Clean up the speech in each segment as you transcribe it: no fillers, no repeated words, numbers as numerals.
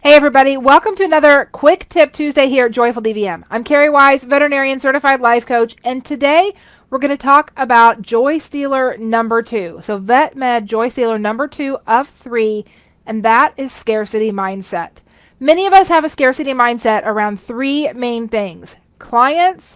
Hey everybody, welcome to another Quick Tip Tuesday here at JoyfulDVM. I'm Carrie Wise, veterinarian certified life coach, and today we're going to talk about Joy Stealer number 2. So VetMed Joy Stealer number 2 of 3, and that is scarcity mindset. Many of us have a scarcity mindset around 3 main things: clients,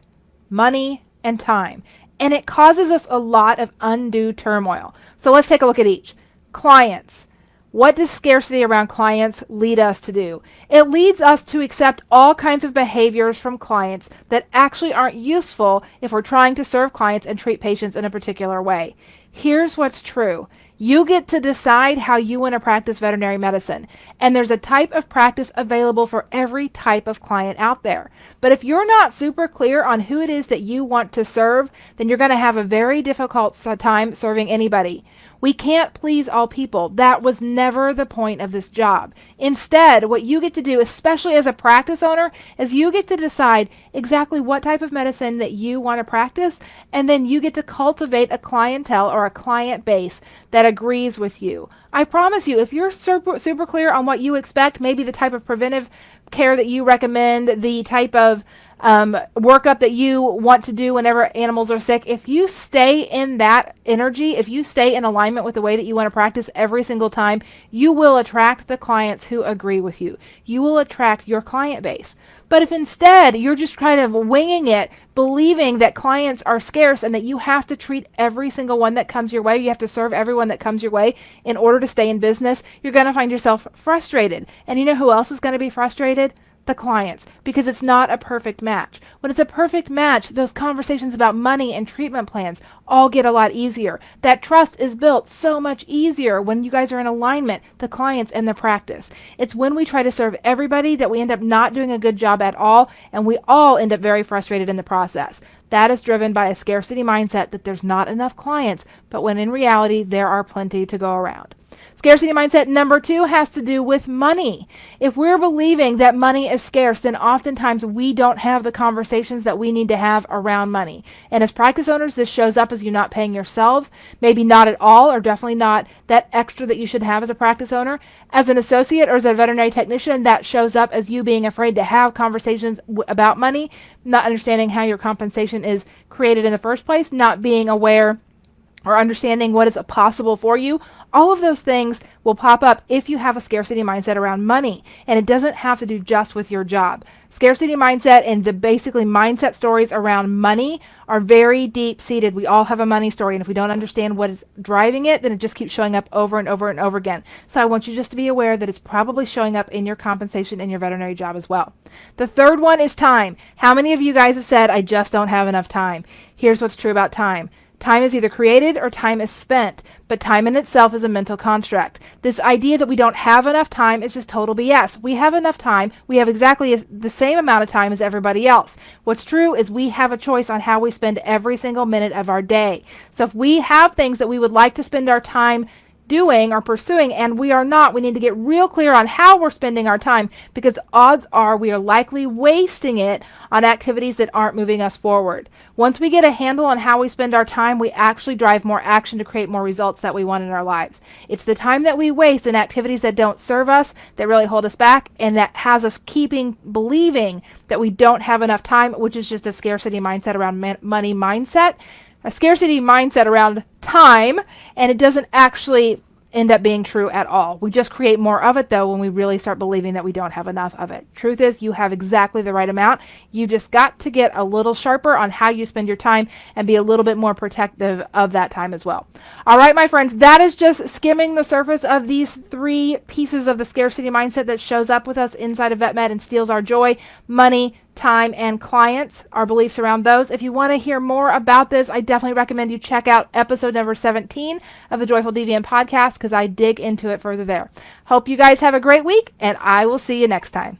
money, and time. And it causes us a lot of undue turmoil. So let's take a look at each. Clients. What does scarcity around clients lead us to do? It leads us to accept all kinds of behaviors from clients that actually aren't useful if we're trying to serve clients and treat patients in a particular way. Here's what's true. You get to decide how you want to practice veterinary medicine, and there's a type of practice available for every type of client out there. But if you're not super clear on who it is that you want to serve, then you're going to have a very difficult time serving anybody. We can't please all people. That was never the point of this job. Instead, what you get to do, especially as a practice owner, is you get to decide exactly what type of medicine that you want to practice, and then you get to cultivate a clientele or a client base that agrees with you. I promise you, if you're super clear on what you expect, maybe the type of preventive care that you recommend, the type of workup that you want to do whenever animals are sick, if you stay in that energy, if you stay in alignment with the way that you want to practice every single time, you will attract the clients who agree with you. You will attract your client base. But if instead you're just kind of winging it, believing that clients are scarce and that you have to treat every single one that comes your way, you have to serve everyone that comes your way in order to stay in business, you're going to find yourself frustrated. And you know who else is going to be frustrated? The clients, because it's not a perfect match. When it's a perfect match, those conversations about money and treatment plans all get a lot easier. That trust is built so much easier when you guys are in alignment, the clients and the practice. It's when we try to serve everybody that we end up not doing a good job at all, and we all end up very frustrated in the process. That is driven by a scarcity mindset that there's not enough clients, but when in reality, there are plenty to go around. Scarcity mindset number 2 has to do with money. If we're believing that money is scarce, then oftentimes we don't have the conversations that we need to have around money. And as practice owners, this shows up as you not paying yourselves, maybe not at all, or definitely not that extra that you should have as a practice owner. As an associate or as a veterinary technician, that shows up as you being afraid to have conversations about money, not understanding how your compensation is created in the first place, not being aware or understanding what is possible for you. All of those things will pop up if you have a scarcity mindset around money, and it doesn't have to do just with your job. Scarcity mindset and the basically mindset stories around money are very deep-seated. We all have a money story, and if we don't understand what is driving it, then it just keeps showing up over and over and over again. So I want you just to be aware that it's probably showing up in your compensation in your veterinary job as well. The third one is time. How many of you guys have said, I just don't have enough time? Here's what's true about time. Time is either created or time is spent, but time in itself is a mental construct. This idea that we don't have enough time is just total BS. We have enough time. We have exactly the same amount of time as everybody else. What's true is we have a choice on how we spend every single minute of our day. So if we have things that we would like to spend our time doing or pursuing, and we are not, we need to get real clear on how we're spending our time, because odds are we are likely wasting it on activities that aren't moving us forward. Once we get a handle on how we spend our time, we actually drive more action to create more results that we want in our lives. It's the time that we waste in activities that don't serve us that really hold us back, and that has us believing that we don't have enough time, which is just a scarcity mindset around money mindset. A scarcity mindset around time, and it doesn't actually end up being true at all. We just create more of it, though, when we really start believing that we don't have enough of it. Truth is, you have exactly the right amount. You just got to get a little sharper on how you spend your time and be a little bit more protective of that time as well. All right, my friends, that is just skimming the surface of these 3 pieces of the scarcity mindset that shows up with us inside of VetMed and steals our joy: money, time, and clients, our beliefs around those. If you want to hear more about this, I definitely recommend you check out episode number 17 of the Joyful DVM podcast, because I dig into it further there. Hope you guys have a great week, and I will see you next time.